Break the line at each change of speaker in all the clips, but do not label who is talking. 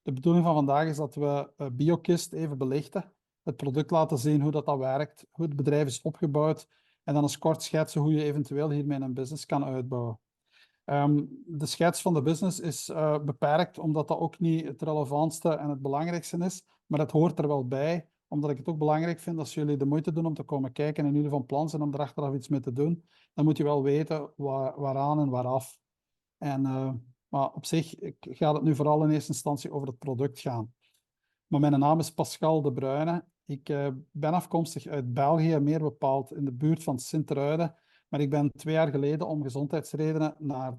De bedoeling van vandaag is dat we BioKist even belichten, het product laten zien hoe dat werkt, hoe het bedrijf is opgebouwd en dan eens kort schetsen hoe je eventueel hiermee een business kan uitbouwen. De schets van de business is beperkt, omdat dat ook niet het relevantste en het belangrijkste is, maar het hoort er wel bij, omdat ik het ook belangrijk vind als jullie de moeite doen om te komen kijken en jullie van plan zijn om er achteraf iets mee te doen, dan moet je wel weten waaraan en waaraf. Maar op zich gaat het nu vooral in eerste instantie over het product gaan. Maar mijn naam is Pascal De Bruyne. Ik ben afkomstig uit België, meer bepaald in de buurt van Sint-Truiden. Maar ik ben 2 jaar geleden om gezondheidsredenen naar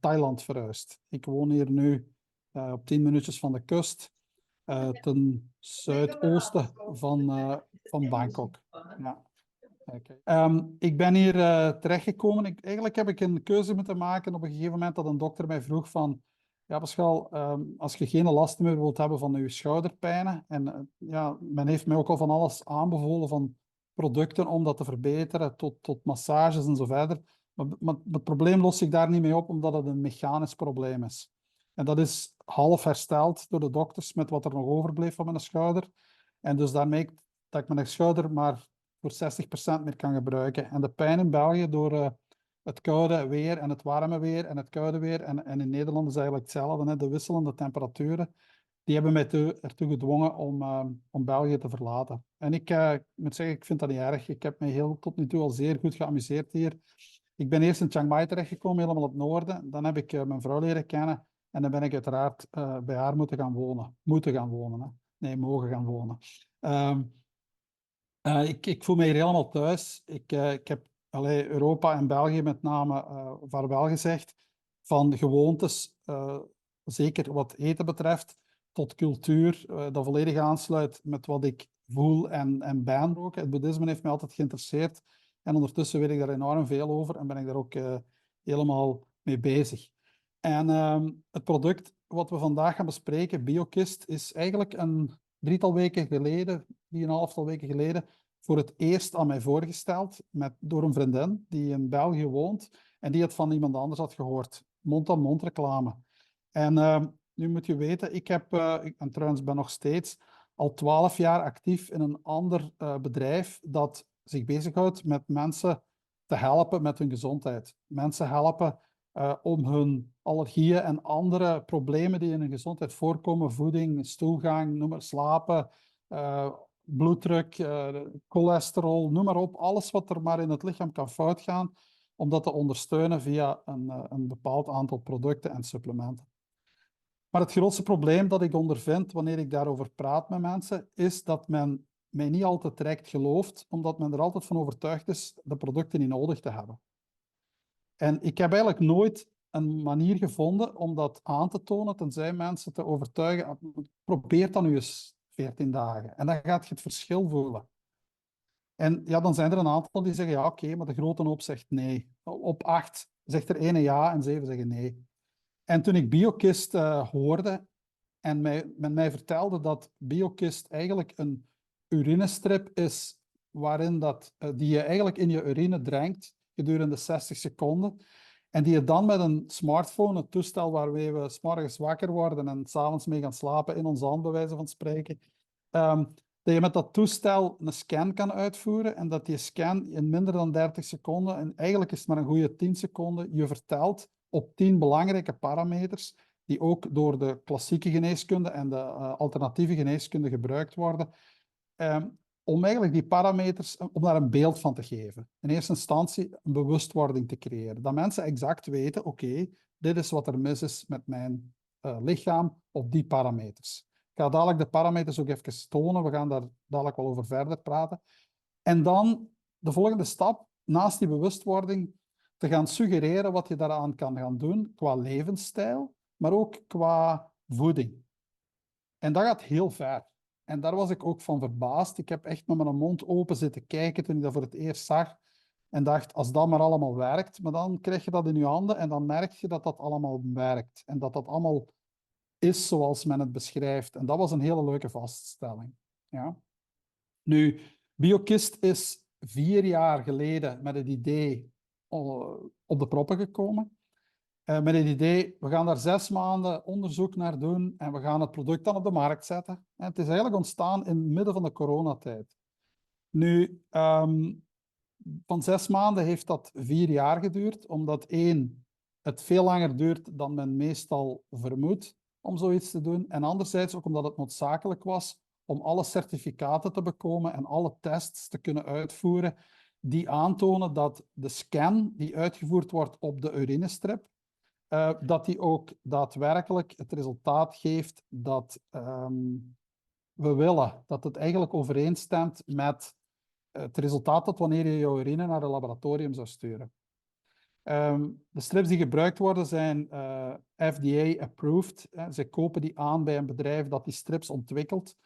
Thailand verhuisd. Ik woon hier nu op 10 minuutjes van de kust, ten zuidoosten van Bangkok. Ja. Okay. Ik ben hier terechtgekomen. Eigenlijk heb ik een keuze moeten maken op een gegeven moment dat een dokter mij vroeg van, ja Pascal, als je geen last meer wilt hebben van je schouderpijnen, en ja, men heeft mij ook al van alles aanbevolen van producten om dat te verbeteren, tot massages en zo verder. Maar het probleem los ik daar niet mee op, omdat het een mechanisch probleem is. En dat is half hersteld door de dokters met wat er nog overbleef van mijn schouder. En dus daarmee dat ik mijn schouder maar voor 60% meer kan gebruiken. En de pijn in België door het koude weer en het warme weer en het koude weer, en in Nederland is eigenlijk hetzelfde, hè, de wisselende temperaturen, die hebben mij ertoe gedwongen om België te verlaten. En ik moet zeggen, ik vind dat niet erg. Ik heb mij tot nu toe al zeer goed geamuseerd hier. Ik ben eerst in Chiang Mai terechtgekomen, helemaal op het noorden. Dan heb ik mijn vrouw leren kennen en dan ben ik uiteraard bij haar moeten gaan wonen. Moeten gaan wonen, hè. Nee, mogen gaan wonen. Ik voel me hier helemaal thuis. Ik heb Europa en België met name vaarwel gezegd. Van gewoontes, zeker wat eten betreft, tot cultuur, dat volledig aansluit met wat ik voel en ben ook. Het boeddhisme heeft mij altijd geïnteresseerd. En ondertussen weet ik daar enorm veel over en ben ik daar ook helemaal mee bezig. En het product wat we vandaag gaan bespreken, BioKist, is eigenlijk een 3-tal weken geleden, 3,5-tal weken geleden, voor het eerst aan mij voorgesteld door een vriendin die in België woont en die het van iemand anders had gehoord. Mond-aan-mond reclame. En nu moet je weten, en trouwens ben nog steeds al 12 jaar actief in een ander bedrijf dat zich bezighoudt met mensen te helpen met hun gezondheid. Mensen helpen om hun allergieën en andere problemen die in hun gezondheid voorkomen, voeding, stoelgang, noem maar, slapen, bloeddruk, cholesterol, noem maar op, alles wat er maar in het lichaam kan fout gaan, om dat te ondersteunen via een bepaald aantal producten en supplementen. Maar het grootste probleem dat ik ondervind wanneer ik daarover praat met mensen, is dat men mij niet altijd direct gelooft, omdat men er altijd van overtuigd is de producten niet nodig te hebben. En ik heb eigenlijk nooit een manier gevonden om dat aan te tonen, tenzij mensen te overtuigen, probeer dan nu eens 14 dagen. En dan gaat je het verschil voelen. En ja, dan zijn er een aantal die zeggen, ja, oké, maar de grote hoop zegt nee. Op 8 zegt er 1 ja en 7 zeggen nee. En toen ik BioKist hoorde en men mij vertelde dat BioKist eigenlijk een urinestrip is, die je eigenlijk in je urine drinkt gedurende 60 seconden. En die je dan met een smartphone, het toestel waarmee we 's morgens wakker worden en 's avonds mee gaan slapen, in onze hand bij wijze van spreken, dat je met dat toestel een scan kan uitvoeren en dat die scan in minder dan 30 seconden, en eigenlijk is het maar een goede 10 seconden, je vertelt op 10 belangrijke parameters die ook door de klassieke geneeskunde en de alternatieve geneeskunde gebruikt worden, om eigenlijk die parameters, om daar een beeld van te geven. In eerste instantie een bewustwording te creëren. Dat mensen exact weten, oké, dit is wat er mis is met mijn lichaam op die parameters. Ik ga dadelijk de parameters ook even tonen. We gaan daar dadelijk wel over verder praten. En dan de volgende stap, naast die bewustwording, te gaan suggereren wat je daaraan kan gaan doen qua levensstijl, maar ook qua voeding. En dat gaat heel ver. En daar was ik ook van verbaasd. Ik heb echt met mijn mond open zitten kijken toen ik dat voor het eerst zag. En dacht, als dat maar allemaal werkt, maar dan krijg je dat in je handen en dan merk je dat dat allemaal werkt. En dat dat allemaal is zoals men het beschrijft. En dat was een hele leuke vaststelling. Ja. Nu, BioKist is 4 jaar geleden met het idee op de proppen gekomen. Met het idee, we gaan daar 6 maanden onderzoek naar doen en we gaan het product dan op de markt zetten. En het is eigenlijk ontstaan in het midden van de coronatijd. Nu, van 6 maanden heeft dat 4 jaar geduurd, omdat één, het veel langer duurt dan men meestal vermoedt om zoiets te doen. En anderzijds ook omdat het noodzakelijk was om alle certificaten te bekomen en alle tests te kunnen uitvoeren die aantonen dat de scan die uitgevoerd wordt op de urinestrip, dat die ook daadwerkelijk het resultaat geeft dat we willen. Dat het eigenlijk overeenstemt met het resultaat dat wanneer je jouw urine naar een laboratorium zou sturen. De strips die gebruikt worden zijn FDA-approved. Ze kopen die aan bij een bedrijf dat die strips ontwikkelt.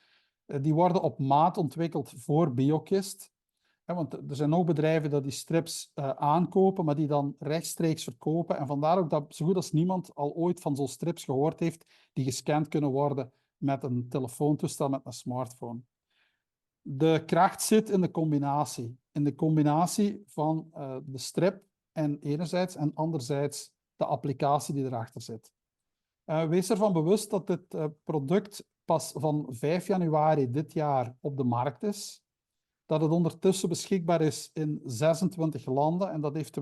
Die worden op maat ontwikkeld voor BioKist. Want er zijn ook bedrijven die strips aankopen, maar die dan rechtstreeks verkopen. En vandaar ook dat zo goed als niemand al ooit van zo'n strips gehoord heeft die gescand kunnen worden met een telefoontoestel, met een smartphone. De kracht zit in de combinatie. In de combinatie van de strip enerzijds en anderzijds de applicatie die erachter zit. Wees ervan bewust dat dit product pas van 5 januari dit jaar op de markt is. Dat het ondertussen beschikbaar is in 26 landen. En dat heeft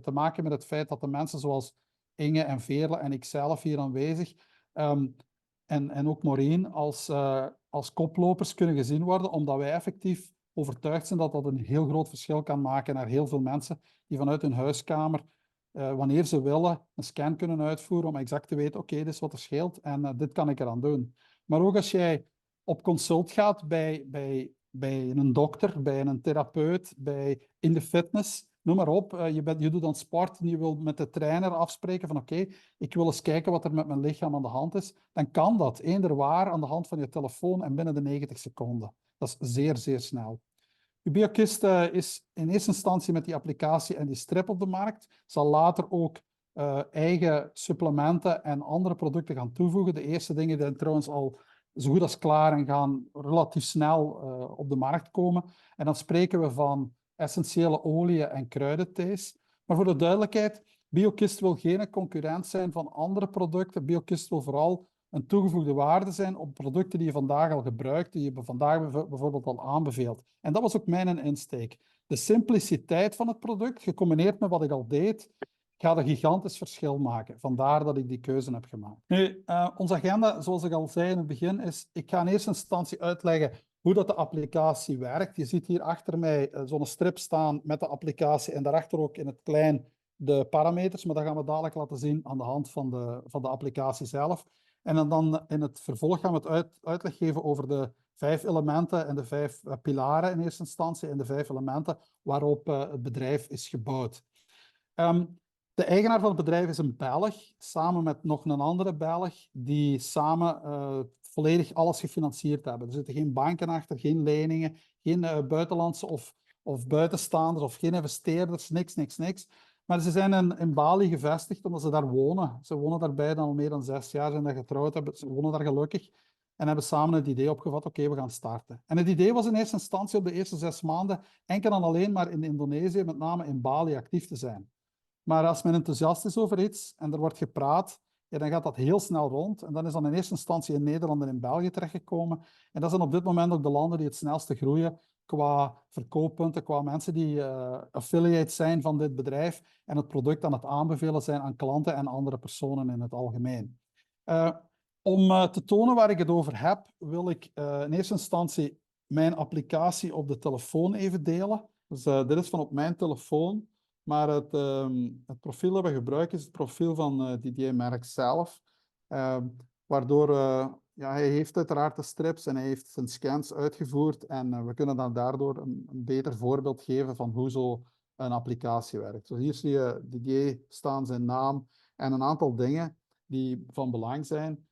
te maken met het feit dat de mensen zoals Inge en Veerle en ikzelf hier aanwezig en ook Maureen als koplopers kunnen gezien worden, omdat wij effectief overtuigd zijn dat dat een heel groot verschil kan maken naar heel veel mensen die vanuit hun huiskamer, wanneer ze willen, een scan kunnen uitvoeren om exact te weten, oké, dit is wat er scheelt en dit kan ik eraan doen. Maar ook als jij op consult gaat bij een dokter, bij een therapeut, in de fitness, noem maar op. Je doet dan sport en je wil met de trainer afspreken van oké, ik wil eens kijken wat er met mijn lichaam aan de hand is. Dan kan dat eender waar aan de hand van je telefoon en binnen de 90 seconden. Dat is zeer, zeer snel. Je BioKist is in eerste instantie met die applicatie en die strip op de markt. Zal later ook eigen supplementen en andere producten gaan toevoegen. De eerste dingen zijn trouwens al zo goed als klaar en gaan relatief snel op de markt komen. En dan spreken we van essentiële oliën en kruidenthees. Maar voor de duidelijkheid, BioKist wil geen concurrent zijn van andere producten. BioKist wil vooral een toegevoegde waarde zijn op producten die je vandaag al gebruikt, die je vandaag bijvoorbeeld al aanbeveelt. En dat was ook mijn insteek. De simpliciteit van het product, gecombineerd met wat ik al deed, gaat een gigantisch verschil maken. Vandaar dat ik die keuze heb gemaakt. Nu, onze agenda, zoals ik al zei in het begin, is... Ik ga in eerste instantie uitleggen hoe dat de applicatie werkt. Je ziet hier achter mij zo'n strip staan met de applicatie en daarachter ook in het klein de parameters, maar dat gaan we dadelijk laten zien aan de hand van de applicatie zelf. En dan in het vervolg gaan we het uitleg geven over de 5 elementen en de 5 pilaren in eerste instantie en de 5 elementen waarop het bedrijf is gebouwd. De eigenaar van het bedrijf is een Belg, samen met nog een andere Belg, die samen volledig alles gefinancierd hebben. Er zitten geen banken achter, geen leningen, geen buitenlandse of buitenstaanders of geen investeerders, niks. Maar ze zijn in Bali gevestigd omdat ze daar wonen. Ze wonen daar beiden al meer dan 6 jaar, zijn daar getrouwd, ze wonen daar gelukkig en hebben samen het idee opgevat, oké, we gaan starten. En het idee was in eerste instantie op de eerste 6 maanden enkel en alleen maar in Indonesië, met name in Bali, actief te zijn. Maar als men enthousiast is over iets en er wordt gepraat, ja, dan gaat dat heel snel rond. En dan is dan in eerste instantie in Nederland en in België terechtgekomen. En dat zijn op dit moment ook de landen die het snelste groeien qua verkooppunten, qua mensen die affiliate zijn van dit bedrijf en het product aan het aanbevelen zijn aan klanten en andere personen in het algemeen. Om te tonen waar ik het over heb, wil ik in eerste instantie mijn applicatie op de telefoon even delen. Dus dit is van op mijn telefoon. Maar het profiel dat we gebruiken is het profiel van Didier Merckx zelf. Waardoor ja, hij heeft uiteraard de strips en hij heeft zijn scans uitgevoerd. En we kunnen dan daardoor een beter voorbeeld geven van hoe zo een applicatie werkt. Dus hier zie je Didier staan, zijn naam en een aantal dingen die van belang zijn.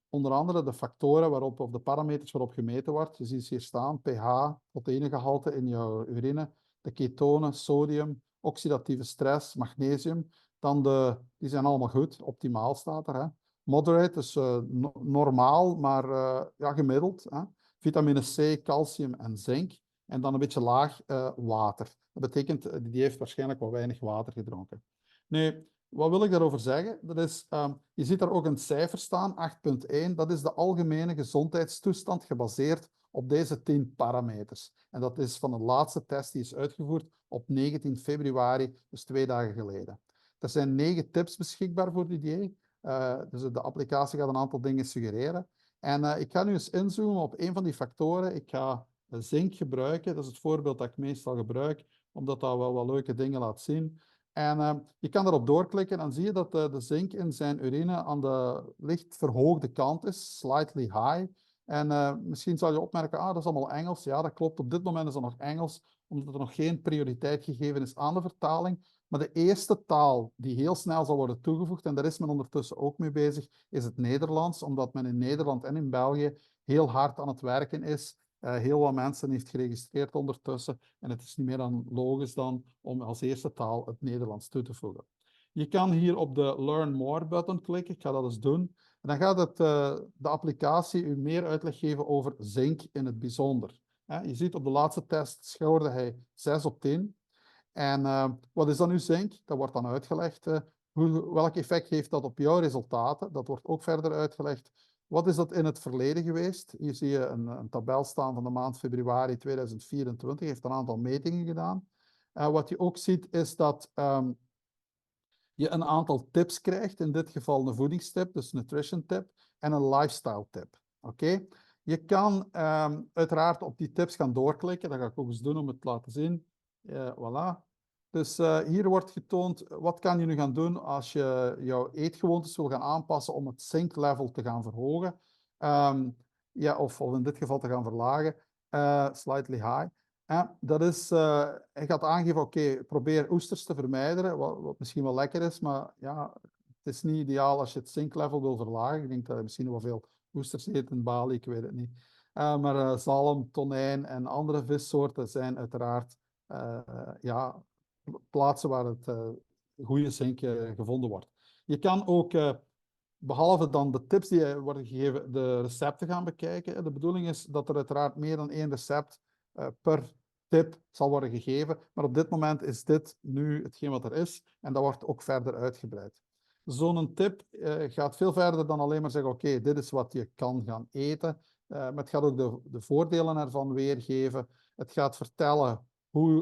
Onder andere de factoren waarop, of de parameters waarop gemeten wordt. Je ziet hier staan, pH, proteinegehalte in jouw urine, de ketonen, sodium, oxidatieve stress, magnesium. Dan die zijn allemaal goed, optimaal staat er. Hè. Moderate, dus normaal, maar ja, gemiddeld. Hè. Vitamine C, calcium en zink. En dan een beetje laag water. Dat betekent, die heeft waarschijnlijk wel weinig water gedronken. Nu, wat wil ik daarover zeggen? Dat is, je ziet daar ook een cijfer staan, 8.1. Dat is de algemene gezondheidstoestand gebaseerd op deze 10 parameters. En dat is van de laatste test die is uitgevoerd op 19 februari, dus 2 dagen geleden. Er zijn 9 tips beschikbaar voor die dus de applicatie gaat een aantal dingen suggereren. En ik ga nu eens inzoomen op een van die factoren. Ik ga zink gebruiken. Dat is het voorbeeld dat ik meestal gebruik, omdat dat wel wat leuke dingen laat zien. En je kan erop doorklikken en dan zie je dat de zink in zijn urine aan de licht verhoogde kant is, slightly high. En misschien zal je opmerken, dat is allemaal Engels. Ja, dat klopt. Op dit moment is dat nog Engels, omdat er nog geen prioriteit gegeven is aan de vertaling. Maar de eerste taal die heel snel zal worden toegevoegd, en daar is men ondertussen ook mee bezig, is het Nederlands, omdat men in Nederland en in België heel hard aan het werken is. Heel wat mensen heeft geregistreerd ondertussen. En het is niet meer dan logisch dan om als eerste taal het Nederlands toe te voegen. Je kan hier op de Learn More button klikken. Ik ga dat eens doen. En dan gaat de applicatie u meer uitleg geven over zink in het bijzonder. Je ziet op de laatste test scoorde hij 6 op 10. En wat is dan nu zink? Dat wordt dan uitgelegd. Welk effect heeft dat op jouw resultaten? Dat wordt ook verder uitgelegd. Wat is dat in het verleden geweest? Hier zie je een tabel staan van de maand februari 2024. Heeft een aantal metingen gedaan. Wat je ook ziet is dat je een aantal tips krijgt. In dit geval een voedingstip, dus nutrition tip, en een lifestyle tip. Oké? Je kan uiteraard op die tips gaan doorklikken. Dat ga ik ook eens doen om het te laten zien. Voilà. Dus hier wordt getoond, wat kan je nu gaan doen als je jouw eetgewoontes wil gaan aanpassen om het zink level te gaan verhogen. Ja, of in dit geval te gaan verlagen. Slightly high. Dat is, hij gaat aangeven, oké, probeer oesters te vermijden, wat misschien wel lekker is, maar ja, het is niet ideaal als je het zinklevel wil verlagen. Ik denk dat je misschien wel veel oesters eet in Bali, ik weet het niet. Maar zalm, tonijn en andere vissoorten zijn uiteraard ja, plaatsen waar het goede zink gevonden wordt. Je kan ook, behalve dan de tips die worden gegeven, de recepten gaan bekijken. De bedoeling is dat er uiteraard meer dan 1 recept per tip zal worden gegeven. Maar op dit moment is dit nu hetgeen wat er is. En dat wordt ook verder uitgebreid. Zo'n tip gaat veel verder dan alleen maar zeggen, oké, dit is wat je kan gaan eten. Maar het gaat ook de voordelen ervan weergeven. Het gaat vertellen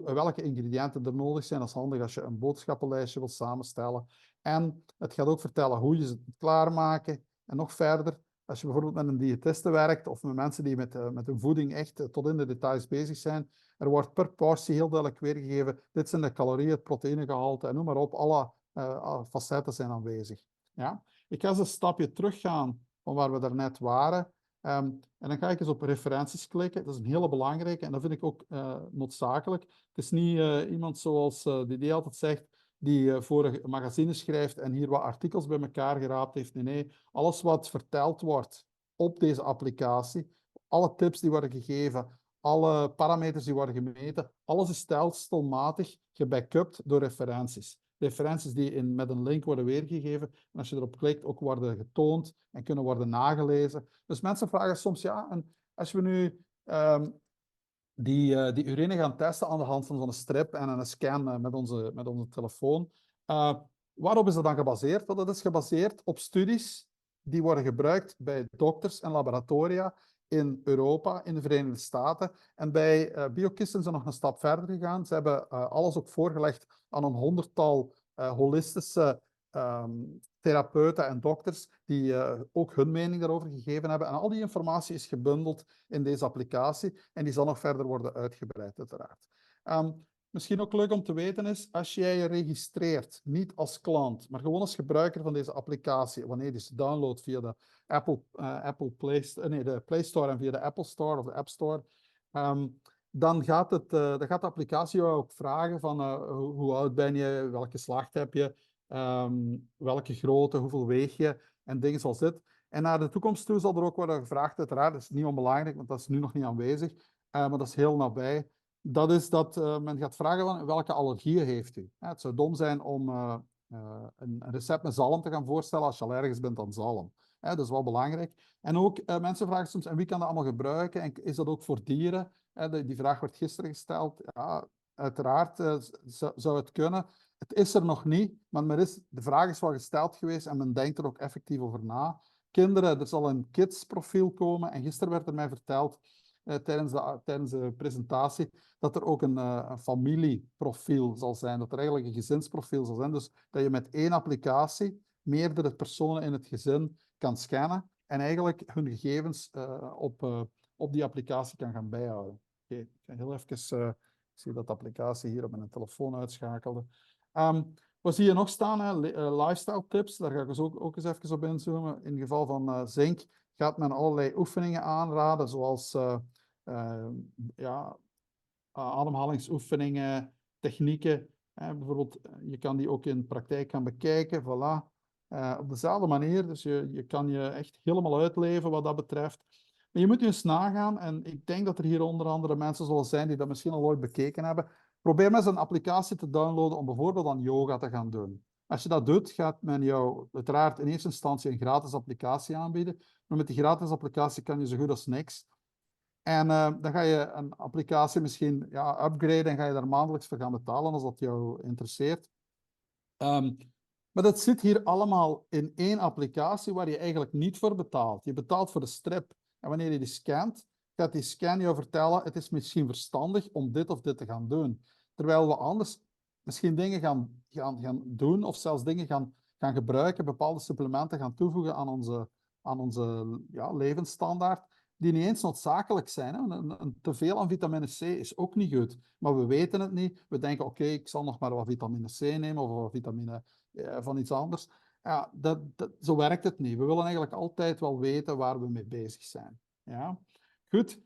welke ingrediënten er nodig zijn. Dat is handig als je een boodschappenlijstje wil samenstellen. En het gaat ook vertellen hoe je ze moet klaarmaken. En nog verder, als je bijvoorbeeld met een diëtiste werkt of met mensen die met hun voeding echt tot in de details bezig zijn, er wordt per portie heel duidelijk weergegeven, dit zijn de calorieën, het proteïnegehalte en noem maar op, alle facetten zijn aanwezig. Ja? Ik ga eens een stapje teruggaan van waar we daarnet waren. En dan ga ik eens op referenties klikken. Dat is een hele belangrijke en dat vind ik ook noodzakelijk. Het is niet iemand zoals die altijd zegt, die voor magazines schrijft en hier wat artikels bij elkaar geraapt heeft. Nee, alles wat verteld wordt op deze applicatie, alle tips die worden gegeven, alle parameters die worden gemeten, alles is stelselmatig gebackupt door referenties. Referenties die met een link worden weergegeven en als je erop klikt ook worden getoond en kunnen worden nagelezen. Dus mensen vragen soms, ja, en als we nu die urine gaan testen aan de hand van zo'n strip en een scan met onze telefoon. Waarop is dat dan gebaseerd? Wel, dat is gebaseerd op studies die worden gebruikt bij dokters en laboratoria in Europa, in de Verenigde Staten. En bij BioKisten zijn nog een stap verder gegaan. Ze hebben alles ook voorgelegd aan een 100-tal holistische therapeuten en dokters die ook hun mening daarover gegeven hebben. En al die informatie is gebundeld in deze applicatie en die zal nog verder worden uitgebreid, uiteraard. Misschien ook leuk om te weten is, als jij je registreert, niet als klant, maar gewoon als gebruiker van deze applicatie, wanneer je ze downloadt via de de Play Store en via de Apple Store of de App Store, dan gaat de applicatie jou ook vragen van hoe oud ben je, welke geslacht heb je, welke grootte, hoeveel weeg je en dingen zoals dit. En naar de toekomst toe zal er ook worden gevraagd, uiteraard, dat is niet onbelangrijk, want dat is nu nog niet aanwezig, maar dat is heel nabij. Dat is dat men gaat vragen van welke allergieën heeft u. Het zou dom zijn om een recept met zalm te gaan voorstellen als je allergisch bent aan zalm. Dat is wel belangrijk. En ook mensen vragen soms, en wie kan dat allemaal gebruiken? En is dat ook voor dieren? Die vraag werd gisteren gesteld. Ja, uiteraard zou het kunnen. Het is er nog niet, maar de vraag is wel gesteld geweest en men denkt er ook effectief over na. Kinderen, er zal een kidsprofiel komen en gisteren werd er mij verteld tijdens de presentatie dat er ook een familieprofiel zal zijn, dat er eigenlijk een gezinsprofiel zal zijn. Dus dat je met één applicatie meerdere personen in het gezin kan scannen en eigenlijk hun gegevens op die applicatie kan gaan bijhouden. Oké, ik ga heel even... ik zie dat de applicatie hier op mijn telefoon uitschakelde. Wat zie je nog staan? Hè? Lifestyle tips, daar ga ik dus ook eens even op inzoomen. In het geval van zink gaat men allerlei oefeningen aanraden, zoals ademhalingsoefeningen, technieken. Bijvoorbeeld, je kan die ook in praktijk gaan bekijken. Voilà. Op dezelfde manier, dus je kan je echt helemaal uitleven wat dat betreft. Maar je moet eens nagaan, en ik denk dat er hier onder andere mensen zullen zijn die dat misschien al ooit bekeken hebben. Probeer maar eens een applicatie te downloaden om bijvoorbeeld aan yoga te gaan doen. Als je dat doet, gaat men jou uiteraard in eerste instantie een gratis applicatie aanbieden. Maar met die gratis applicatie kan je zo goed als niks. En dan ga je een applicatie misschien upgraden en ga je daar maandelijks voor gaan betalen als dat jou interesseert. Maar dat zit hier allemaal in één applicatie waar je eigenlijk niet voor betaalt. Je betaalt voor de strip. En wanneer je die scant, gaat die scan jou vertellen, het is misschien verstandig om dit of dit te gaan doen. Terwijl we anders misschien dingen gaan doen of zelfs dingen gaan gebruiken, bepaalde supplementen gaan toevoegen aan onze levensstandaard, die niet eens noodzakelijk zijn. Hè? Een teveel aan vitamine C is ook niet goed, maar we weten het niet. We denken, oké, ik zal nog maar wat vitamine C nemen of wat vitamine van iets anders. Ja, zo werkt het niet. We willen eigenlijk altijd wel weten waar we mee bezig zijn. Ja? Goed.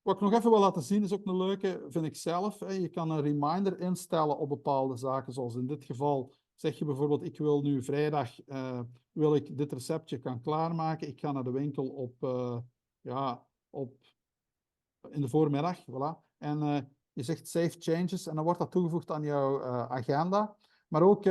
Wat ik nog even wil laten zien is ook een leuke, vind ik zelf. Hè. Je kan een reminder instellen op bepaalde zaken, zoals in dit geval zeg je bijvoorbeeld, ik wil nu vrijdag wil ik dit receptje gaan klaarmaken. Ik ga naar de winkel in de voormiddag. Voilà. En je zegt save changes en dan wordt dat toegevoegd aan jouw agenda. Maar ook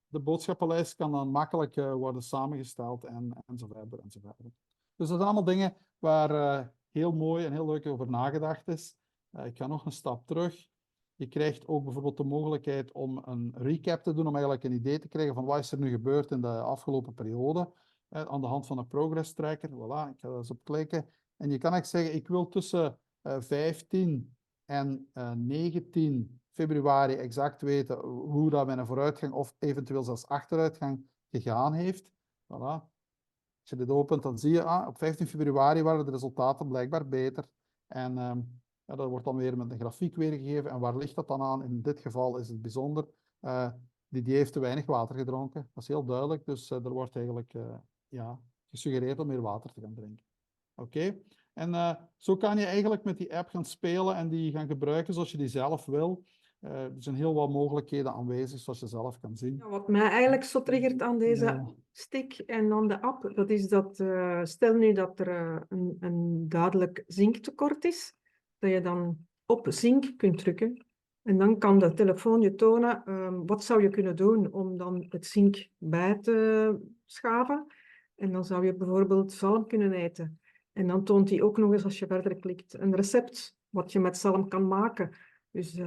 de boodschappenlijst kan dan makkelijk worden samengesteld enzovoort enzovoort. Dus dat zijn allemaal dingen waar heel mooi en heel leuk over nagedacht is. Ik ga nog een stap terug. Je krijgt ook bijvoorbeeld de mogelijkheid om een recap te doen, om eigenlijk een idee te krijgen van wat is er nu gebeurd in de afgelopen periode. Aan de hand van een progress tracker. Voilà, ik ga daar eens op klikken. En je kan eigenlijk zeggen, ik wil tussen 15 en 19 februari exact weten hoe dat mijn vooruitgang of eventueel zelfs achteruitgang gegaan heeft. Voilà. Als je dit opent, dan zie je, op 15 februari waren de resultaten blijkbaar beter. En dat wordt dan weer met een grafiek weergegeven. En waar ligt dat dan aan? In dit geval is het bijzonder. Die heeft te weinig water gedronken. Dat is heel duidelijk. Dus er wordt eigenlijk gesuggereerd om meer water te gaan drinken. Oké? En zo kan je eigenlijk met die app gaan spelen en die gaan gebruiken zoals je die zelf wil. Er zijn heel wat mogelijkheden aanwezig, zoals je zelf kan zien.
Ja, wat mij eigenlijk zo triggert aan deze stick en aan de app, dat is dat, stel nu dat er een duidelijk zinktekort is, dat je dan op zink kunt drukken. En dan kan de telefoon je tonen, wat zou je kunnen doen om dan het zink bij te schaven. En dan zou je bijvoorbeeld zalm kunnen eten. En dan toont hij ook nog eens, als je verder klikt, een recept wat je met zalm kan maken. Dus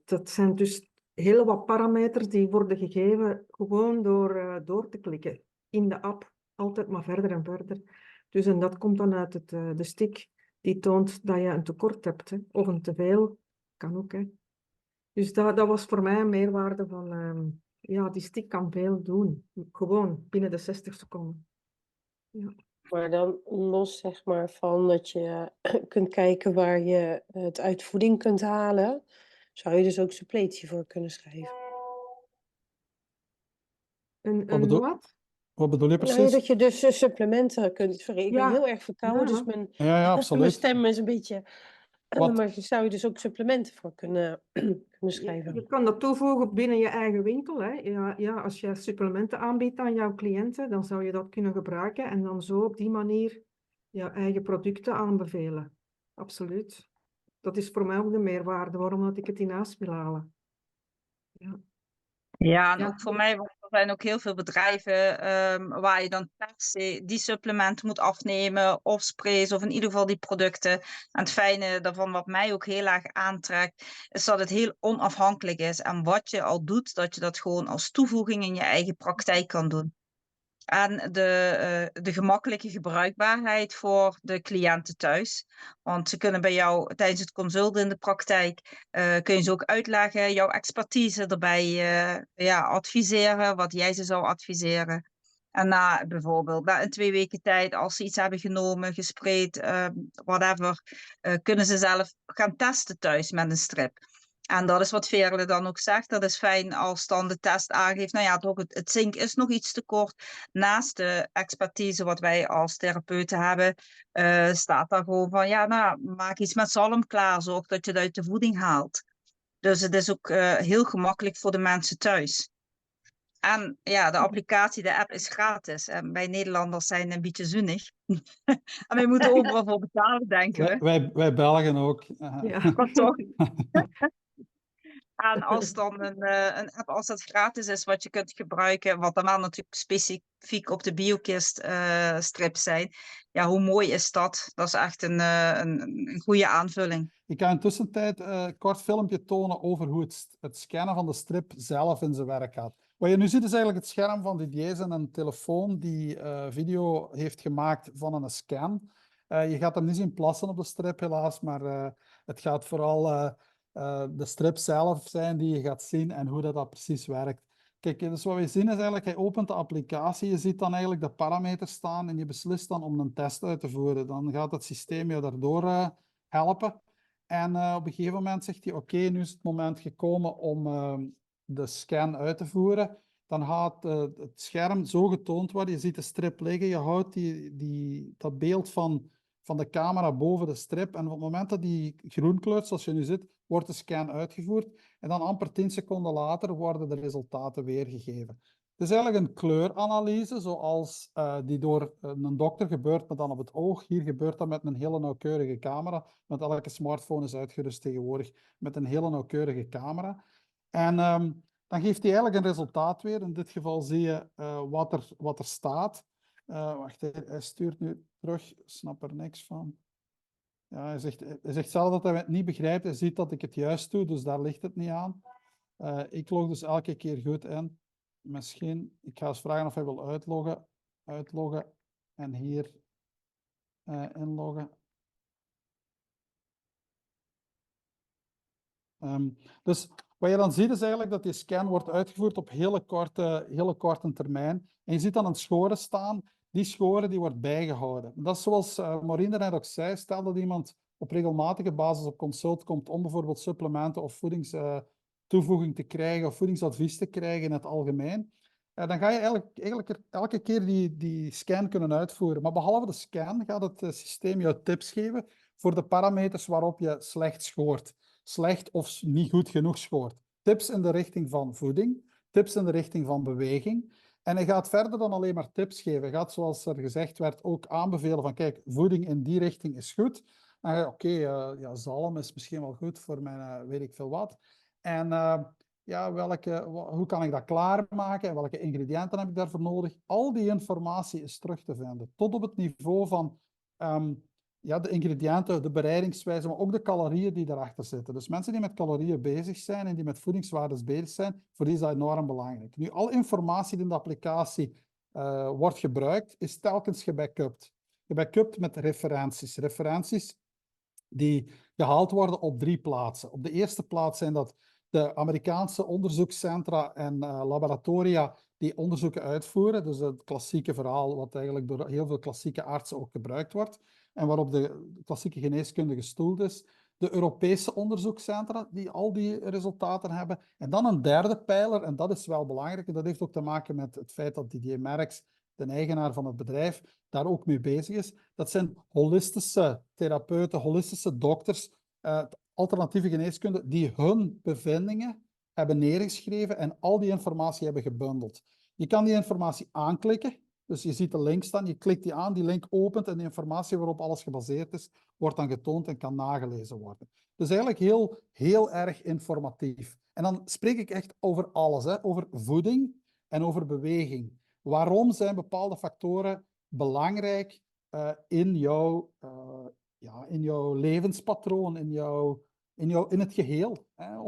dat zijn dus heel wat parameters die worden gegeven gewoon door te klikken in de app. Altijd maar verder en verder. Dus en dat komt dan uit de stick die toont dat je een tekort hebt. Hè. Of een teveel. Kan ook. Hè. Dus dat was voor mij een meerwaarde van... die stick kan veel doen. Gewoon binnen de 60 seconden. Ja.
Maar dan los zeg maar van dat je kunt kijken waar je het uit voeding kunt halen, zou je dus ook suppletie voor kunnen schrijven.
Wat?
Wat bedoel je precies?
Nou, dat je dus supplementen kunt... Sorry, ik ben heel erg verkouden, dus mijn
absoluut.
stem is een beetje...
Wat?
Maar zou je dus ook supplementen voor kunnen schrijven?
Je kan dat toevoegen binnen je eigen winkel. Hè. Als je supplementen aanbiedt aan jouw cliënten, dan zou je dat kunnen gebruiken en dan zo op die manier jouw eigen producten aanbevelen. Absoluut. Dat is voor mij ook de meerwaarde, waarom dat ik het in huis wil halen. Ja.
Ja, en
Ja.
ook voor mij, want er zijn ook heel veel bedrijven waar je dan per se die supplementen moet afnemen, of sprays, of in ieder geval die producten. En het fijne daarvan, wat mij ook heel erg aantrekt, is dat het heel onafhankelijk is. En wat je al doet, dat je dat gewoon als toevoeging in je eigen praktijk kan doen. En de gemakkelijke gebruikbaarheid voor de cliënten thuis. Want ze kunnen bij jou tijdens het consult in de praktijk, kun je ze ook uitleggen, jouw expertise erbij adviseren, wat jij ze zou adviseren. En na bijvoorbeeld, in 2 weken tijd, als ze iets hebben genomen, gespreid, whatever, kunnen ze zelf gaan testen thuis met een strip. En dat is wat Veerle dan ook zegt. Dat is fijn als dan de test aangeeft, nou ja, toch, het zink is nog iets te kort. Naast de expertise wat wij als therapeuten hebben, staat daar gewoon van, ja, nou, maak iets met zalm klaar. Zorg dat je het uit de voeding haalt. Dus het is ook heel gemakkelijk voor de mensen thuis. En ja, de applicatie, de app is gratis. En wij Nederlanders zijn een beetje zuinig. En wij moeten overal voor betalen, denken we.
Wij Belgen ook.
Ja.
Maar toch. En als dan een app als dat gratis is, wat je kunt gebruiken, wat dan wel natuurlijk specifiek op de BioKist strips zijn. Ja, hoe mooi is dat? Dat is echt een goede aanvulling.
Ik ga in tussentijd een kort filmpje tonen over hoe het scannen van de strip zelf in zijn werk gaat. Wat je nu ziet is eigenlijk het scherm van Didier en een telefoon die video heeft gemaakt van een scan. Je gaat hem niet zien plassen op de strip helaas, maar het gaat vooral de strip zelf zijn die je gaat zien en hoe dat precies werkt. Kijk, dus wat we zien is eigenlijk, hij opent de applicatie, je ziet dan eigenlijk de parameters staan en je beslist dan om een test uit te voeren. Dan gaat het systeem je daardoor helpen. En op een gegeven moment zegt hij, oké, nu is het moment gekomen om de scan uit te voeren. Dan gaat het scherm zo getoond worden. Je ziet de strip liggen, je houdt dat beeld van de camera boven de strip. En op het moment dat die groen kleurt, zoals je nu ziet, wordt de scan uitgevoerd. En dan amper 10 seconden later worden de resultaten weergegeven. Het is eigenlijk een kleuranalyse, zoals die door een dokter gebeurt, maar dan op het oog. Hier gebeurt dat met een hele nauwkeurige camera, want elke smartphone is uitgerust tegenwoordig met een hele nauwkeurige camera. En dan geeft hij eigenlijk een resultaat weer. In dit geval zie je wat er staat. Wacht, hij stuurt nu terug, snap er niks van. Ja, hij zegt zelf dat hij het niet begrijpt. Hij ziet dat ik het juist doe, dus daar ligt het niet aan. Ik log dus elke keer goed in. Misschien, ik ga eens vragen of hij wil uitloggen en hier inloggen. Dus wat je dan ziet is eigenlijk dat die scan wordt uitgevoerd op hele korte termijn. En je ziet dan een score staan. Die score die wordt bijgehouden. Dat is zoals Maureen net ook zei. Stel dat iemand op regelmatige basis op consult komt om bijvoorbeeld supplementen of voedingstoevoeging te krijgen of voedingsadvies te krijgen in het algemeen. Dan ga je eigenlijk elke keer die scan kunnen uitvoeren. Maar behalve de scan gaat het systeem jou tips geven voor de parameters waarop je slecht scoort. Slecht of niet goed genoeg scoort. Tips in de richting van voeding, tips in de richting van beweging. En hij gaat verder dan alleen maar tips geven. Hij gaat, zoals er gezegd werd, ook aanbevelen van, kijk, voeding in die richting is goed. Dan ga je, oké, zalm is misschien wel goed voor mijn weet ik veel wat. En hoe kan ik dat klaarmaken en welke ingrediënten heb ik daarvoor nodig? Al die informatie is terug te vinden. Tot op het niveau van de ingrediënten, de bereidingswijze, maar ook de calorieën die daarachter zitten. Dus mensen die met calorieën bezig zijn en die met voedingswaardes bezig zijn, voor die is dat enorm belangrijk. Nu, alle informatie die in de applicatie wordt gebruikt, is telkens gebackupt. Gebackupt met referenties. Referenties die gehaald worden op 3 plaatsen. Op de eerste plaats zijn dat de Amerikaanse onderzoekscentra en laboratoria die onderzoeken uitvoeren. Dus het klassieke verhaal wat eigenlijk door heel veel klassieke artsen ook gebruikt wordt en waarop de klassieke geneeskunde gestoeld is. De Europese onderzoekscentra die al die resultaten hebben. En dan een derde pijler, en dat is wel belangrijk, en dat heeft ook te maken met het feit dat Didier Merckx, de eigenaar van het bedrijf, daar ook mee bezig is. Dat zijn holistische therapeuten, holistische dokters, alternatieve geneeskunde, die hun bevindingen hebben neergeschreven en al die informatie hebben gebundeld. Je kan die informatie aanklikken Dus je ziet de link staan, je klikt die aan, die link opent en de informatie waarop alles gebaseerd is, wordt dan getoond en kan nagelezen worden. Dus eigenlijk heel erg informatief. En dan spreek ik echt over alles, hè? Over voeding en over beweging. Waarom zijn bepaalde factoren belangrijk in jouw levenspatroon, in het geheel, hè?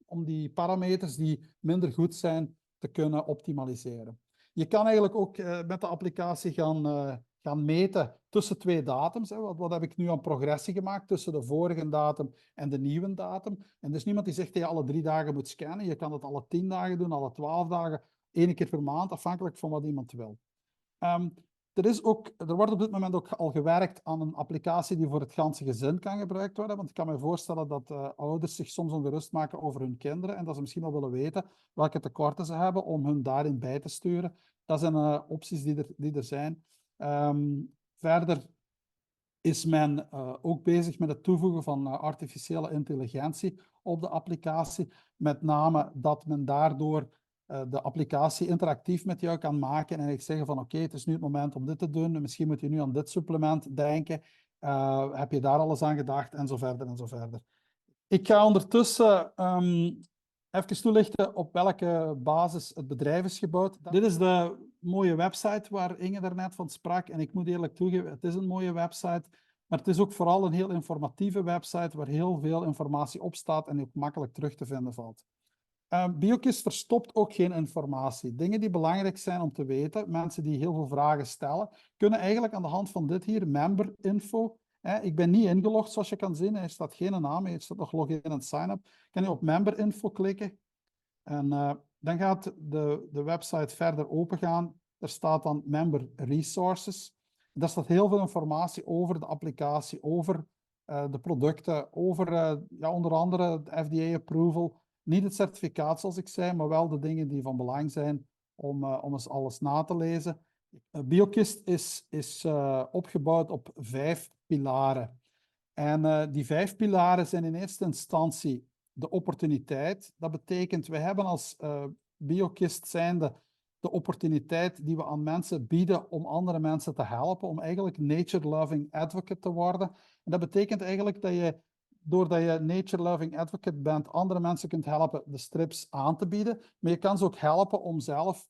Om die parameters die minder goed zijn te kunnen optimaliseren. Je kan eigenlijk ook met de applicatie gaan meten tussen 2 datums. Hè. Wat heb ik nu aan progressie gemaakt tussen de vorige datum en de nieuwe datum? En er is niemand die zegt dat je alle 3 dagen moet scannen. Je kan het alle 10 dagen doen, alle 12 dagen, 1 keer per maand, afhankelijk van wat iemand wil. Er wordt op dit moment ook al gewerkt aan een applicatie die voor het ganse gezin kan gebruikt worden. Want ik kan me voorstellen dat ouders zich soms ongerust maken over hun kinderen en dat ze misschien wel willen weten welke tekorten ze hebben om hun daarin bij te sturen. Dat zijn opties die er zijn. Verder is men ook bezig met het toevoegen van artificiële intelligentie op de applicatie. Met name dat men daardoor de applicatie interactief met jou kan maken en ik zeggen van oké, het is nu het moment om dit te doen, misschien moet je nu aan dit supplement denken, heb je daar alles aan gedacht en zo verder en zo verder. Ik ga ondertussen even toelichten op welke basis het bedrijf is gebouwd. Dit is de mooie website waar Inge daarnet van sprak en ik moet eerlijk toegeven, het is een mooie website, maar het is ook vooral een heel informatieve website waar heel veel informatie op staat en ook makkelijk terug te vinden valt. BioKist verstopt ook geen informatie. Dingen die belangrijk zijn om te weten, mensen die heel veel vragen stellen, kunnen eigenlijk aan de hand van dit hier, member info, ik ben niet ingelogd zoals je kan zien, er staat geen naam, er staat nog login en sign-up, kan je op member info klikken en dan gaat de website verder opengaan. Er staat dan member resources. Daar staat heel veel informatie over de applicatie, over de producten, over onder andere de FDA approval. Niet het certificaat, zoals ik zei, maar wel de dingen die van belang zijn om eens alles na te lezen. BioKist is opgebouwd op 5 pilaren. En die 5 pilaren zijn in eerste instantie de opportuniteit. Dat betekent, we hebben als BioKist zijnde de opportuniteit die we aan mensen bieden om andere mensen te helpen, om eigenlijk nature-loving advocate te worden. En dat betekent eigenlijk dat je, doordat je nature-loving advocate bent, andere mensen kunt helpen de strips aan te bieden. Maar je kan ze ook helpen om zelf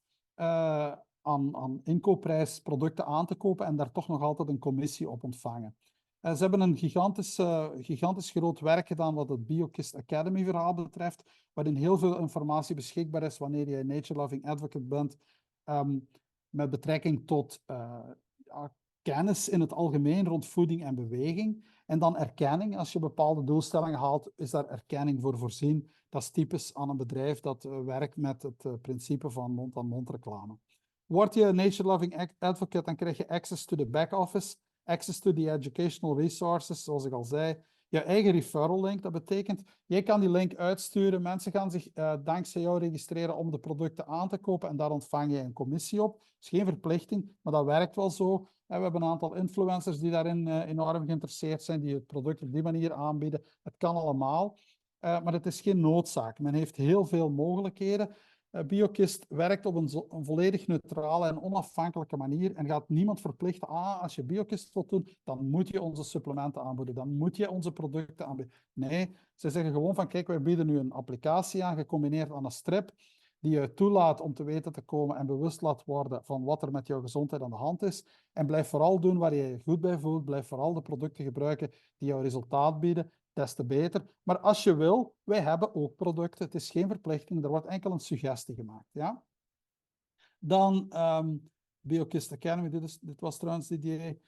aan inkoopprijs producten aan te kopen en daar toch nog altijd een commissie op ontvangen. Ze hebben een gigantisch groot werk gedaan wat het BioKist Academy verhaal betreft, waarin heel veel informatie beschikbaar is wanneer je nature-loving advocate bent, met betrekking tot kennis in het algemeen rond voeding en beweging. En dan erkenning. Als je bepaalde doelstellingen haalt, is daar erkenning voor voorzien. Dat is typisch aan een bedrijf dat werkt met het principe van mond-aan-mond reclame. Word je nature-loving advocate, dan krijg je access to the back-office, access to the educational resources, zoals ik al zei. Je eigen referral link, dat betekent, jij kan die link uitsturen, mensen gaan zich dankzij jou registreren om de producten aan te kopen en daar ontvang je een commissie op. Dat is geen verplichting, maar dat werkt wel zo. We hebben een aantal influencers die daarin enorm geïnteresseerd zijn, die het product op die manier aanbieden. Het kan allemaal, maar het is geen noodzaak. Men heeft heel veel mogelijkheden. BioKist werkt op een volledig neutrale en onafhankelijke manier en gaat niemand verplichten, als je BioKist wilt doen, dan moet je onze supplementen aanbieden, dan moet je onze producten aanbieden. Nee, ze zeggen gewoon van, kijk, wij bieden nu een applicatie aan, gecombineerd aan een strip, die je toelaat om te weten te komen en bewust laat worden van wat er met jouw gezondheid aan de hand is. En blijf vooral doen waar je je goed bij voelt, blijf vooral de producten gebruiken die jouw resultaat bieden, des te beter. Maar als je wil, wij hebben ook producten. Het is geen verplichting, er wordt enkel een suggestie gemaakt. Ja? Dan BioKist Academy, dit was trouwens het idee.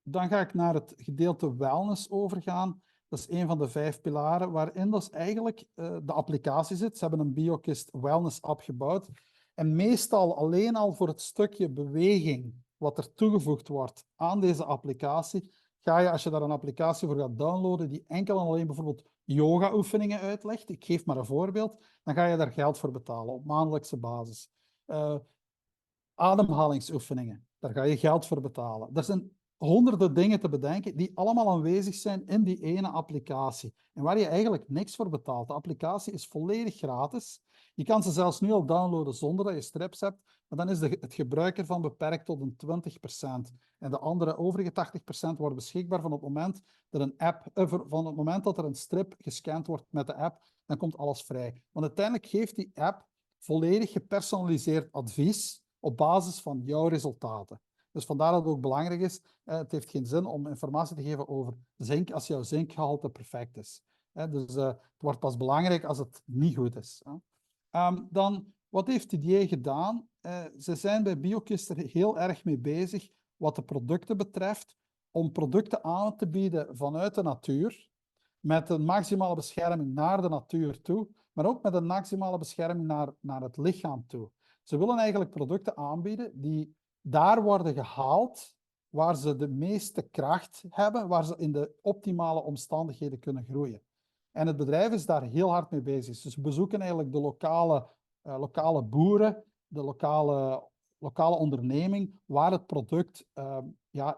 Dan ga ik naar het gedeelte wellness overgaan. Dat is een van de 5 pilaren, waarin dus eigenlijk de applicatie zit. Ze hebben een BioKist Wellness app gebouwd. En meestal alleen al voor het stukje beweging, wat er toegevoegd wordt aan deze applicatie, ga je, als je daar een applicatie voor gaat downloaden, die enkel en alleen bijvoorbeeld yoga-oefeningen uitlegt, ik geef maar een voorbeeld, dan ga je daar geld voor betalen op maandelijkse basis. Ademhalingsoefeningen, daar ga je geld voor betalen. Er zijn honderden dingen te bedenken die allemaal aanwezig zijn in die ene applicatie. En waar je eigenlijk niks voor betaalt. De applicatie is volledig gratis. Je kan ze zelfs nu al downloaden zonder dat je strips hebt, maar dan is het gebruik ervan beperkt tot een 20%. En de andere overige 80% wordt beschikbaar van het moment dat van het moment dat er een strip gescand wordt met de app, dan komt alles vrij. Want uiteindelijk geeft die app volledig gepersonaliseerd advies op basis van jouw resultaten. Dus vandaar dat het ook belangrijk is, het heeft geen zin om informatie te geven over zink als jouw zinkgehalte perfect is. Dus het wordt pas belangrijk als het niet goed is. Dan, wat heeft Didier gedaan? Ze zijn bij BioKist er heel erg mee bezig wat de producten betreft, om producten aan te bieden vanuit de natuur, met een maximale bescherming naar de natuur toe, maar ook met een maximale bescherming naar het lichaam toe. Ze willen eigenlijk producten aanbieden die daar worden gehaald waar ze de meeste kracht hebben, waar ze in de optimale omstandigheden kunnen groeien. En het bedrijf is daar heel hard mee bezig. Dus we bezoeken eigenlijk de lokale boeren, de lokale onderneming, waar het product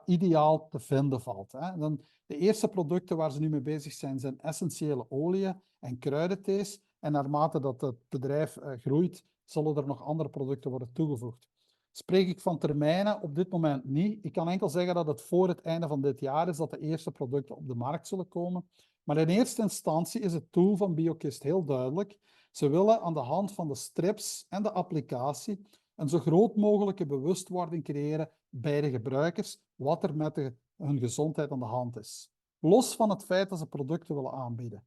ideaal te vinden valt. Hè. Dan, de eerste producten waar ze nu mee bezig zijn essentiële oliën en kruidenthees. En naarmate dat het bedrijf groeit, zullen er nog andere producten worden toegevoegd. Spreek ik van termijnen? Op dit moment niet. Ik kan enkel zeggen dat het voor het einde van dit jaar is dat de eerste producten op de markt zullen komen. Maar in eerste instantie is het doel van BioKist heel duidelijk. Ze willen aan de hand van de strips en de applicatie een zo groot mogelijke bewustwording creëren bij de gebruikers wat er met hun gezondheid aan de hand is. Los van het feit dat ze producten willen aanbieden.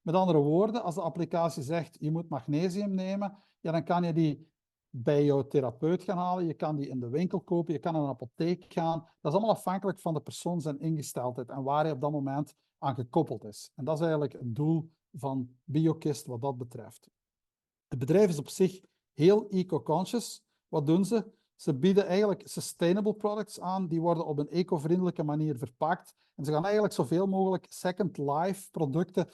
Met andere woorden, als de applicatie zegt je moet magnesium nemen, ja, dan kan je die bij jouw therapeut gaan halen, je kan die in de winkel kopen, je kan naar een apotheek gaan. Dat is allemaal afhankelijk van de persoon zijn ingesteldheid en waar hij op dat moment aan gekoppeld is. En dat is eigenlijk het doel van BioKist wat dat betreft. Het bedrijf is op zich heel eco-conscious. Wat doen ze? Ze bieden eigenlijk sustainable products aan, die worden op een eco-vriendelijke manier verpakt. En ze gaan eigenlijk zoveel mogelijk second life producten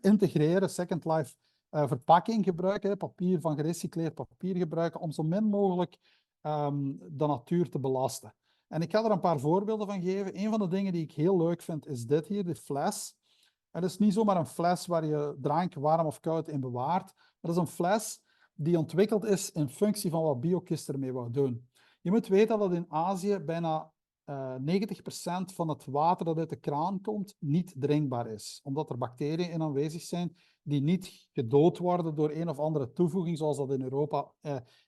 integreren, second life verpakking gebruiken, papier van gerecycleerd papier gebruiken, om zo min mogelijk de natuur te belasten. En ik ga er een paar voorbeelden van geven. Een van de dingen die ik heel leuk vind, is dit hier, de fles. Het is niet zomaar een fles waar je drank warm of koud in bewaart, maar dat is een fles die ontwikkeld is in functie van wat BioKist ermee wou doen. Je moet weten dat in Azië bijna 90% van het water dat uit de kraan komt niet drinkbaar is, omdat er bacteriën in aanwezig zijn die niet gedood worden door een of andere toevoeging, zoals dat in Europa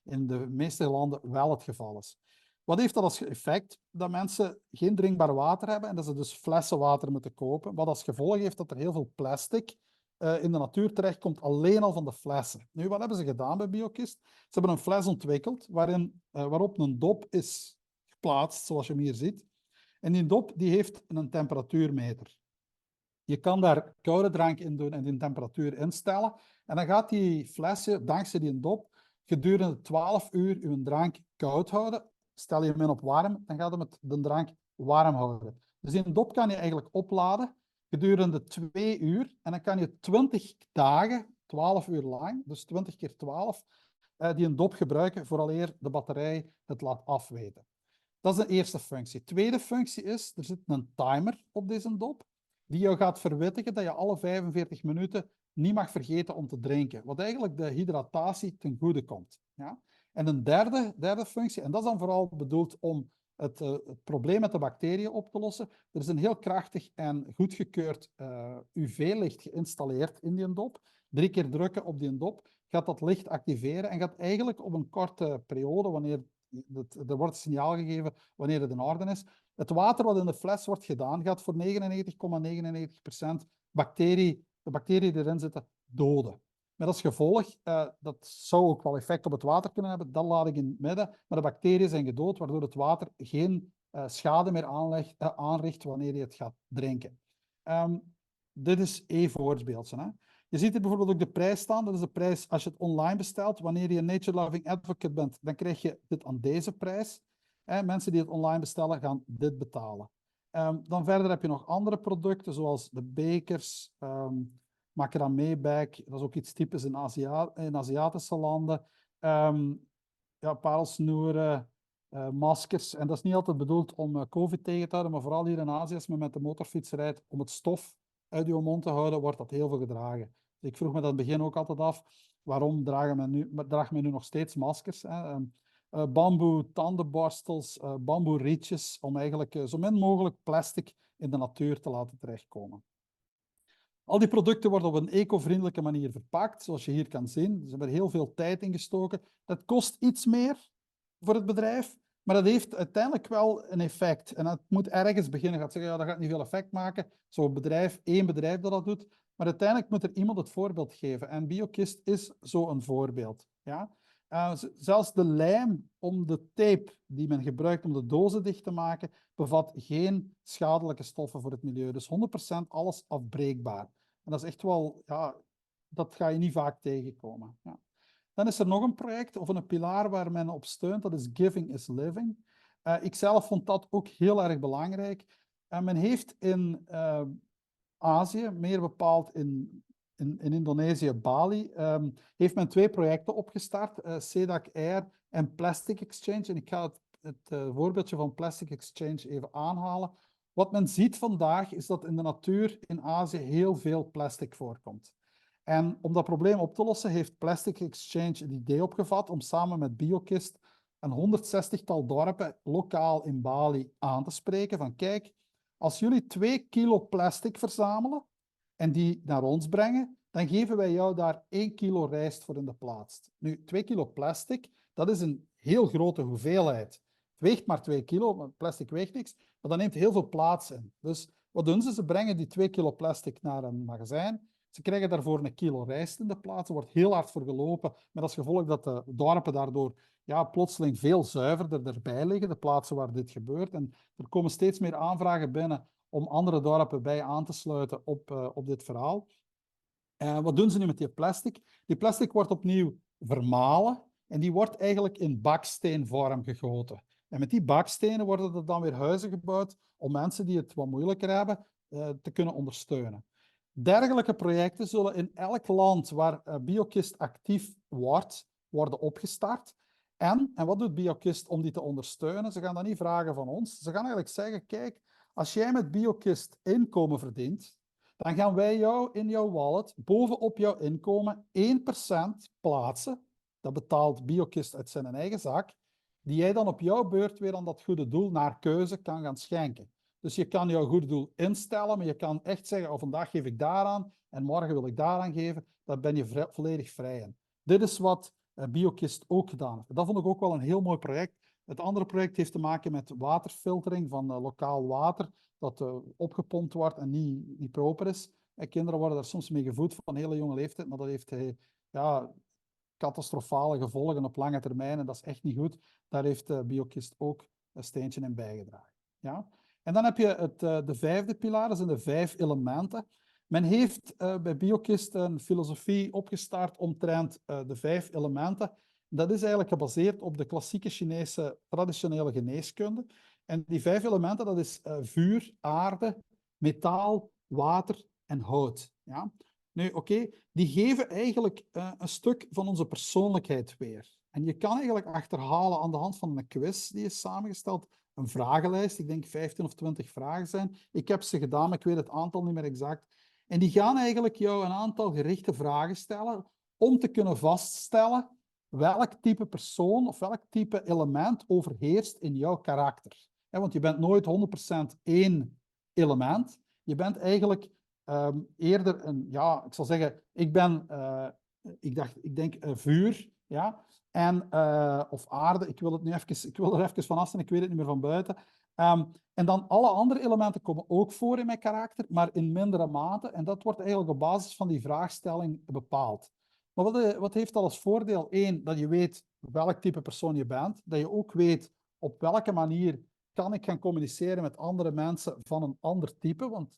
in de meeste landen wel het geval is. Wat heeft dat als effect? Dat mensen geen drinkbaar water hebben en dat ze dus flessen water moeten kopen, wat als gevolg heeft dat er heel veel plastic in de natuur terechtkomt, alleen al van de flessen. Nu, wat hebben ze gedaan bij BioKist? Ze hebben een fles ontwikkeld waarop een dop is geplaatst, zoals je hem hier ziet. En die dop die heeft een temperatuurmeter. Je kan daar koude drank in doen en die temperatuur instellen. En dan gaat die flesje, dankzij die dop, gedurende 12 uur uw drank koud houden. Stel je hem in op warm, dan gaat hem de drank warm houden. Dus die dop kan je eigenlijk opladen gedurende 2 uur. En dan kan je 20 dagen, 12 uur lang, dus 20 keer 12, die een dop gebruiken vooraleer de batterij het laat afweten. Dat is de eerste functie. Tweede functie is, er zit een timer op deze dop, die jou gaat verwittigen dat je alle 45 minuten niet mag vergeten om te drinken. Wat eigenlijk de hydratatie ten goede komt. Ja? En een derde functie, en dat is dan vooral bedoeld om het probleem met de bacteriën op te lossen. Er is een heel krachtig en goedgekeurd UV-licht geïnstalleerd in die dop. 3 keer drukken op die dop, gaat dat licht activeren en gaat eigenlijk op een korte periode, wanneer er wordt een signaal gegeven wanneer het in orde is. Het water wat in de fles wordt gedaan, gaat voor 99,99% de bacteriën die erin zitten, doden. Met als gevolg, dat zou ook wel effect op het water kunnen hebben, dat laat ik in het midden, maar de bacteriën zijn gedood, waardoor het water geen schade meer aanricht wanneer je het gaat drinken. Dit is één voorbeeldje. Hè. Je ziet hier bijvoorbeeld ook de prijs staan. Dat is de prijs als je het online bestelt. Wanneer je een Nature Loving Advocate bent, dan krijg je dit aan deze prijs. Mensen die het online bestellen, gaan dit betalen. Dan verder heb je nog andere producten, zoals de bekers, macramé-bag. Dat is ook iets typisch in Aziatische landen. Parelsnoeren, maskers. En dat is niet altijd bedoeld om COVID tegen te houden, maar vooral hier in Azië, als men met de motorfiets rijdt, om het stof uit je mond te houden, wordt dat heel veel gedragen. Dus ik vroeg me dat in het begin ook altijd af, waarom draagt men nu nog steeds maskers? Hè? Bamboe tandenborstels, bamboe rietjes, om eigenlijk zo min mogelijk plastic in de natuur te laten terechtkomen. Al die producten worden op een eco-vriendelijke manier verpakt, zoals je hier kan zien. Ze hebben er heel veel tijd in gestoken. Dat kost iets meer voor het bedrijf, maar dat heeft uiteindelijk wel een effect. En dat moet ergens beginnen. Gaat zeggen, ja, dat gaat niet veel effect maken. Zo'n bedrijf, één bedrijf dat doet. Maar uiteindelijk moet er iemand het voorbeeld geven. En BioKist is zo een voorbeeld. Ja? Zelfs de lijm om de tape die men gebruikt om de dozen dicht te maken, bevat geen schadelijke stoffen voor het milieu. Dus 100% alles afbreekbaar. En dat is echt wel, ja, dat ga je niet vaak tegenkomen. Ja. Dan is er nog een project of een pilaar waar men op steunt, dat is Giving is Living. Ik zelf vond dat ook heel erg belangrijk. Men heeft in Azië, meer bepaald in Indonesië, Bali, heeft men 2 projecten opgestart, CEDAC Air en Plastic Exchange. En ik ga het voorbeeldje van Plastic Exchange even aanhalen. Wat men ziet vandaag is dat in de natuur in Azië heel veel plastic voorkomt. En om dat probleem op te lossen heeft Plastic Exchange het idee opgevat om samen met BioKist een 160-tal dorpen lokaal in Bali aan te spreken van kijk, als jullie 2 kilo plastic verzamelen en die naar ons brengen, dan geven wij jou daar 1 kilo rijst voor in de plaats. Nu, 2 kilo plastic, dat is een heel grote hoeveelheid. Het weegt maar 2 kilo, want plastic weegt niks, maar dat neemt heel veel plaats in. Dus wat doen ze? Ze brengen die 2 kilo plastic naar een magazijn. Ze krijgen daarvoor 1 kilo rijst in de plaats. Er wordt heel hard voor gelopen, met als gevolg dat de dorpen daardoor plotseling veel zuiverder erbij liggen, de plaatsen waar dit gebeurt. En er komen steeds meer aanvragen binnen om andere dorpen bij aan te sluiten op dit verhaal. Wat doen ze nu met die plastic? Die plastic wordt opnieuw vermalen en die wordt eigenlijk in baksteenvorm gegoten. En met die bakstenen worden er dan weer huizen gebouwd om mensen die het wat moeilijker hebben te kunnen ondersteunen. Dergelijke projecten zullen in elk land waar BioKist actief wordt, worden opgestart. En wat doet BioKist om die te ondersteunen? Ze gaan dat niet vragen van ons. Ze gaan eigenlijk zeggen, kijk, als jij met BioKist inkomen verdient, dan gaan wij jou in jouw wallet, bovenop jouw inkomen, 1% plaatsen. Dat betaalt BioKist uit zijn eigen zak, die jij dan op jouw beurt weer aan dat goede doel naar keuze kan gaan schenken. Dus je kan jouw goede doel instellen, maar je kan echt zeggen, oh, vandaag geef ik daaraan en morgen wil ik daaraan geven. Daar ben je volledig vrij in. Dit is wat BioKist ook gedaan heeft. Dat vond ik ook wel een heel mooi project. Het andere project heeft te maken met waterfiltering van lokaal water, dat opgepompt wordt en niet proper is. Kinderen worden daar soms mee gevoed van een hele jonge leeftijd, maar dat heeft catastrofale gevolgen op lange termijn en dat is echt niet goed. Daar heeft BioKist ook een steentje in bijgedragen. Ja? En dan heb je de 5e pilaar, dat zijn de 5 elementen. Men heeft bij BioKist een filosofie opgestart omtrent de 5 elementen. Dat is eigenlijk gebaseerd op de klassieke Chinese traditionele geneeskunde. En die 5 elementen, dat is vuur, aarde, metaal, water en hout. Ja? Nu, oké, die geven eigenlijk een stuk van onze persoonlijkheid weer. En je kan eigenlijk achterhalen aan de hand van een quiz die is samengesteld, een vragenlijst, ik denk 15 of 20 vragen zijn. Ik heb ze gedaan, maar ik weet het aantal niet meer exact. En die gaan eigenlijk jou een aantal gerichte vragen stellen om te kunnen vaststellen welk type persoon of welk type element overheerst in jouw karakter. Want je bent nooit 100% één element. Je bent eigenlijk eerder een, ik zal zeggen, ik denk vuur, ja, en, of aarde, ik wil er even van af zijn, ik weet het niet meer van buiten. En dan alle andere elementen komen ook voor in mijn karakter, maar in mindere mate. En dat wordt eigenlijk op basis van die vraagstelling bepaald. Maar wat heeft dat als voordeel? 1, dat je weet welk type persoon je bent. Dat je ook weet op welke manier kan ik gaan communiceren met andere mensen van een ander type. Want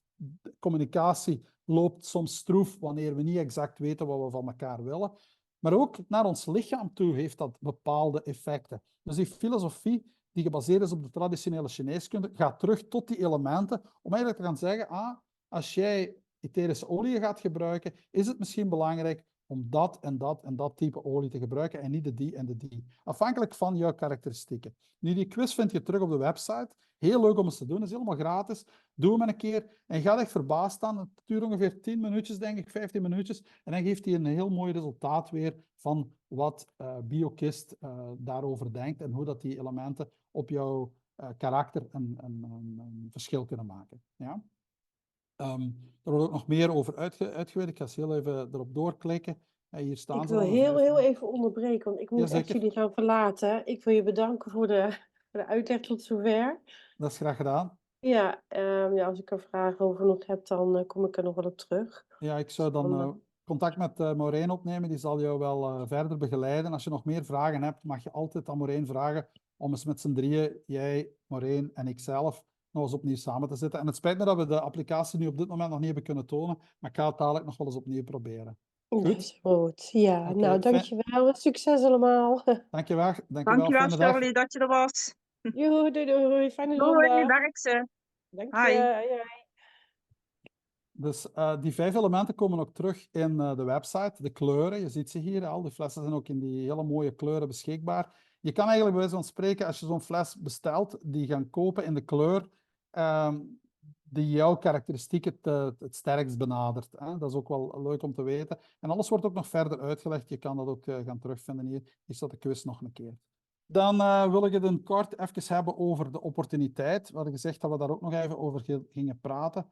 communicatie loopt soms stroef wanneer we niet exact weten wat we van elkaar willen. Maar ook naar ons lichaam toe heeft dat bepaalde effecten. Dus die filosofie die gebaseerd is op de traditionele geneeskunde, gaat terug tot die elementen om eigenlijk te gaan zeggen, als jij etherische olie gaat gebruiken, is het misschien belangrijk om dat en dat en dat type olie te gebruiken en niet de die en de die. Afhankelijk van jouw karakteristieken. Nu, die quiz vind je terug op de website. Heel leuk om eens te doen, is helemaal gratis. Doe hem een keer en je gaat echt verbaasd staan. Het duurt ongeveer 10 minuutjes, denk ik, 15 minuutjes. En dan geeft hij een heel mooi resultaat weer van wat BioKist daarover denkt en hoe dat die elementen op jouw karakter een verschil kunnen maken. Ja? Er wordt ook nog meer over uitgewerkt. Ik ga eens heel even erop doorklikken. Hier staan
Ik
ze
wil
al,
heel even onderbreken, want ik moet echt
Jazeker.
jullie gaan verlaten. Ik wil je bedanken voor de uitleg tot zover.
Dat is graag gedaan.
Ja, ja, als ik er vragen over nog heb, dan kom ik er nog wel op terug.
Ja, ik zou dan contact met Maureen opnemen. Die zal jou wel verder begeleiden. Als je nog meer vragen hebt, mag je altijd aan Maureen vragen om eens met z'n drieën, jij, Maureen en ikzelf, nog eens opnieuw samen te zitten. En het spijt me dat we de applicatie nu op dit moment nog niet hebben kunnen tonen, maar ik ga het dadelijk nog wel eens opnieuw proberen.
Dat
Goed?
is goed. Ja,
Oké,
nou, dankjewel. Succes allemaal.
Dankjewel.
Dankjewel,
Fijne dag.
Shirley, dat je er was.
Joe, doei doei. Fijne
Doei,
zondag.
werk ze.
Dank
Hi.
Eh,
je. Hoi, hoi.
Dus die 5 elementen komen ook terug in de website. De kleuren, je ziet ze hier al. Die flessen zijn ook in die hele mooie kleuren beschikbaar. Je kan eigenlijk bij wijze van spreken, als je zo'n fles bestelt, die gaan kopen in de kleur die jouw karakteristieken het sterkst benadert. Hè? Dat is ook wel leuk om te weten. En alles wordt ook nog verder uitgelegd. Je kan dat ook gaan terugvinden hier. Hier staat de quiz nog een keer. Dan wil ik het in kort even hebben over de opportuniteit. We hadden gezegd dat we daar ook nog even over gingen praten.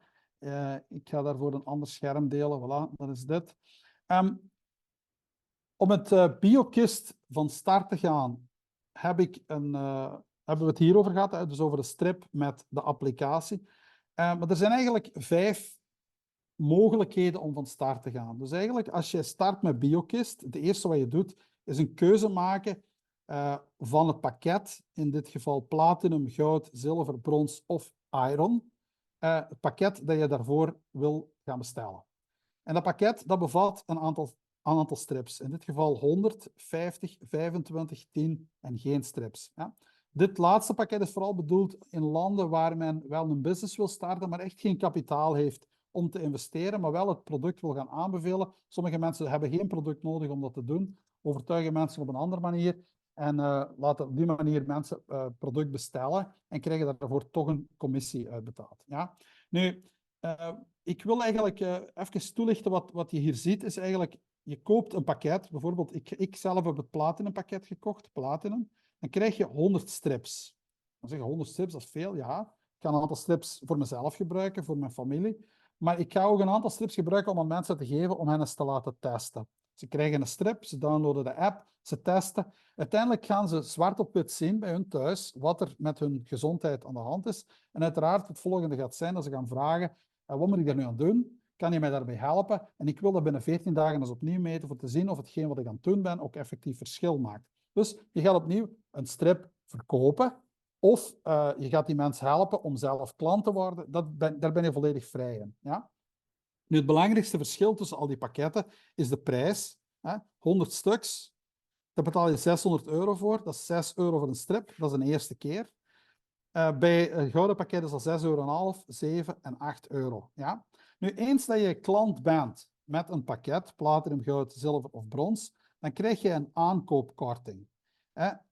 Ik ga daarvoor een ander scherm delen. Voilà, dat is dit. Om het BioKist van start te gaan, hebben we het hierover gehad, hè? Dus over de strip met de applicatie. Maar er zijn eigenlijk 5 mogelijkheden om van start te gaan. Dus eigenlijk, als je start met BioKist, het eerste wat je doet, is een keuze maken van het pakket. In dit geval platinum, goud, zilver, brons of iron. Het pakket dat je daarvoor wil gaan bestellen. En dat pakket dat bevat een aantal strips. In dit geval 100, 50, 25, 10 en geen strips. Ja. Dit laatste pakket is vooral bedoeld in landen waar men wel een business wil starten, maar echt geen kapitaal heeft om te investeren, maar wel het product wil gaan aanbevelen. Sommige mensen hebben geen product nodig om dat te doen. Overtuigen mensen op een andere manier. En laten op die manier mensen product bestellen en krijgen daarvoor toch een commissie uitbetaald. Ja? Nu, ik wil eigenlijk even toelichten wat je hier ziet. Is eigenlijk, je koopt een pakket. Bijvoorbeeld, ik zelf heb het Platinum pakket gekocht. Platinum. Dan krijg je 100 strips. Dan zeg je 100 strips, dat is veel. Ja, ik kan een aantal strips voor mezelf gebruiken, voor mijn familie. Maar ik ga ook een aantal strips gebruiken om aan mensen te geven om hen eens te laten testen. Ze krijgen een strip, ze downloaden de app, ze testen. Uiteindelijk gaan ze zwart op wit zien bij hun thuis wat er met hun gezondheid aan de hand is. En uiteraard het volgende gaat zijn dat ze gaan vragen, wat moet ik daar nu aan doen? Kan je mij daarbij helpen? En ik wil dat binnen 14 dagen eens opnieuw meten voor te zien of hetgeen wat ik aan het doen ben ook effectief verschil maakt. Dus je gaat opnieuw een strip verkopen of je gaat die mensen helpen om zelf klant te worden. Daar ben je volledig vrij in. Ja? Nu, het belangrijkste verschil tussen al die pakketten is de prijs. 100 stuks, daar betaal je €600 voor. Dat is €6 voor een strip. Dat is een eerste keer. Bij een gouden pakket is dat €6,5, €7 en €8. Ja? Nu, eens dat je klant bent met een pakket, platinum, goud, zilver of brons, dan krijg je een aankoopkorting.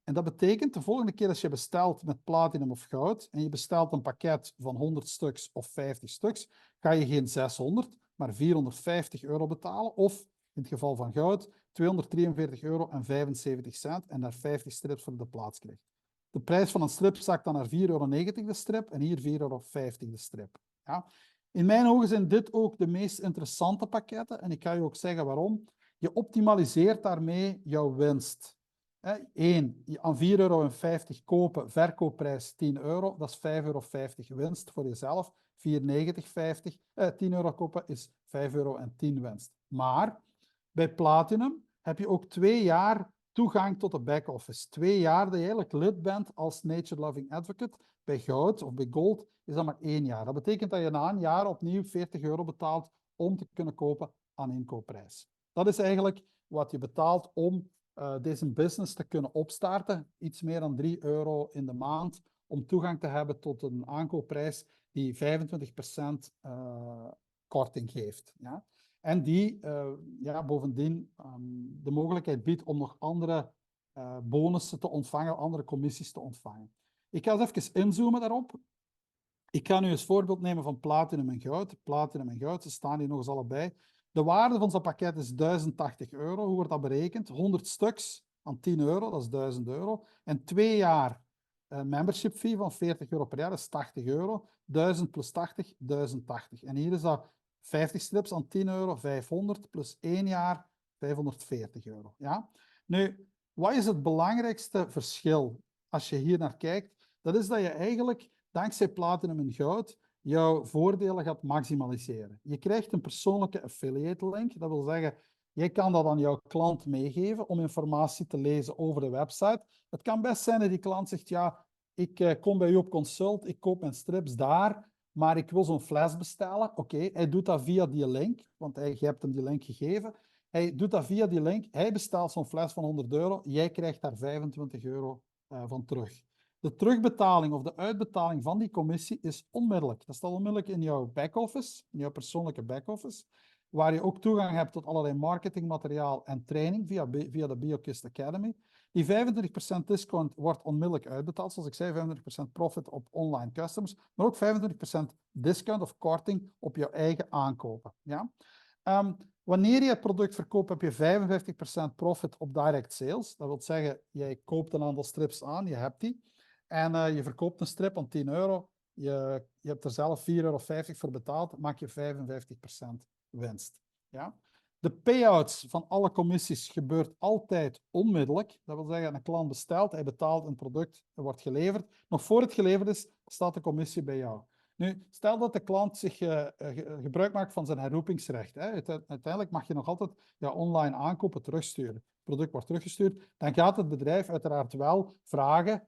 En dat betekent de volgende keer als je bestelt met platinum of goud en je bestelt een pakket van 100 stuks of 50 stuks, ga je geen 600, maar €450 betalen. Of in het geval van goud, €243,75 en daar 50 strips voor de plaats krijgt. De prijs van een strip zakt dan naar €4,90 de strip en hier €4,50 de strip. Ja? In mijn ogen zijn dit ook de meest interessante pakketten en ik ga je ook zeggen waarom. Je optimaliseert daarmee jouw winst. Eén, aan €4,50 kopen, verkoopprijs €10, dat is €5,50 winst voor jezelf. €4,90, €10 kopen is €5,10 winst. Maar bij Platinum heb je ook 2 jaar toegang tot de back-office. 2 jaar dat je eigenlijk lid bent als Nature Loving Advocate. Bij goud of bij gold is dat maar 1 jaar. Dat betekent dat je na een jaar opnieuw €40 betaalt om te kunnen kopen aan inkoopprijs. Dat is eigenlijk wat je betaalt om deze business te kunnen opstarten. Iets meer dan €3 in de maand om toegang te hebben tot een aankoopprijs die 25% korting geeft. Ja? En die bovendien de mogelijkheid biedt om nog andere bonussen te ontvangen, andere commissies te ontvangen. Ik ga eens even inzoomen daarop. Ik ga nu eens voorbeeld nemen van platinum en goud. Platinum en goud, ze staan hier nog eens allebei. De waarde van zo'n pakket is €1080. Hoe wordt dat berekend? 100 stuks aan €10, dat is €1000. En 2 jaar membership fee van €40 per jaar, dat is €80. 1000 plus 80, 1080. En hier is dat 50 strips aan €10, 500 plus 1 jaar, €540. Ja? Nu, wat is het belangrijkste verschil als je hier naar kijkt? Dat is dat je eigenlijk, dankzij platinum en goud, jouw voordelen gaat maximaliseren. Je krijgt een persoonlijke affiliate link. Dat wil zeggen, jij kan dat aan jouw klant meegeven om informatie te lezen over de website. Het kan best zijn dat die klant zegt, ja, ik kom bij u op consult, ik koop mijn strips daar, maar ik wil zo'n fles bestellen. Oké, hij doet dat via die link, want je hebt hem die link gegeven. Hij doet dat via die link, hij bestelt zo'n fles van €100, jij krijgt daar €25 van terug. De terugbetaling of de uitbetaling van die commissie is onmiddellijk. Dat staat onmiddellijk in jouw back-office, in jouw persoonlijke back-office, waar je ook toegang hebt tot allerlei marketingmateriaal en training via de BioKist Academy. Die 25% discount wordt onmiddellijk uitbetaald. Zoals ik zei, 25% profit op online customers, maar ook 25% discount of korting op jouw eigen aankopen. Ja? Wanneer je het product verkoopt, heb je 55% profit op direct sales. Dat wil zeggen, jij koopt een aantal strips aan, je hebt die. En je verkoopt een strip aan €10. Je hebt er zelf €4,50 voor betaald, maak je 55% winst. Ja? De payouts van alle commissies gebeurt altijd onmiddellijk. Dat wil zeggen, een klant bestelt, hij betaalt een product, er wordt geleverd. Nog voor het geleverd is, staat de commissie bij jou. Nu, stel dat de klant zich gebruik maakt van zijn herroepingsrecht. Hè. Uiteindelijk mag je nog altijd online aankopen terugsturen. Het product wordt teruggestuurd. Dan gaat het bedrijf uiteraard wel vragen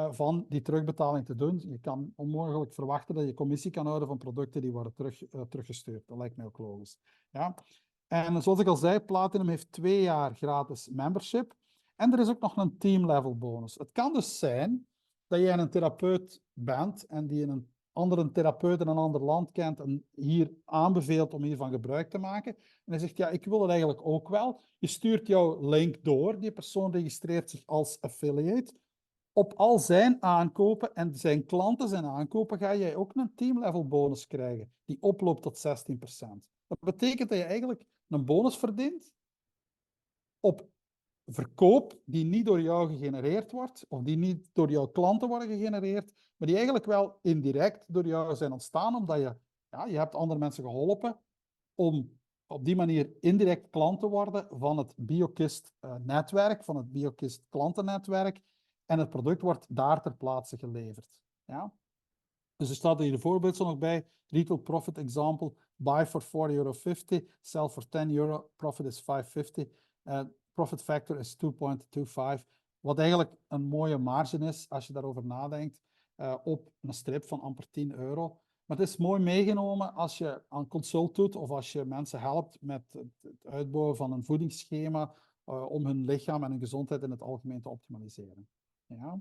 van die terugbetaling te doen. Je kan onmogelijk verwachten dat je commissie kan houden van producten die worden teruggestuurd. Dat lijkt mij ook logisch. Ja? En zoals ik al zei, Platinum heeft 2 jaar gratis membership. En er is ook nog een team-level bonus. Het kan dus zijn dat jij een therapeut bent en die een andere therapeut in een ander land kent en hier aanbeveelt om hiervan gebruik te maken. En hij zegt, ja, ik wil het eigenlijk ook wel. Je stuurt jouw link door. Die persoon registreert zich als affiliate. Op al zijn aankopen en zijn klanten zijn aankopen ga jij ook een team-level bonus krijgen, die oploopt tot 16%. Dat betekent dat je eigenlijk een bonus verdient op verkoop die niet door jou gegenereerd wordt, of die niet door jouw klanten worden gegenereerd, maar die eigenlijk wel indirect door jou zijn ontstaan, omdat je hebt andere mensen geholpen om op die manier indirect klant te worden van het BioKist-netwerk, van het BioKist-klantennetwerk, en het product wordt daar ter plaatse geleverd. Ja? Dus er staat hier een voorbeeld nog bij. Retail profit example. Buy for €40.50. Sell for €10. Profit is €5.50. Profit factor is 2.25. Wat eigenlijk een mooie marge is, als je daarover nadenkt, op een strip van amper €10. Maar het is mooi meegenomen als je aan consult doet of als je mensen helpt met het uitbouwen van een voedingsschema om hun lichaam en hun gezondheid in het algemeen te optimaliseren. Ja?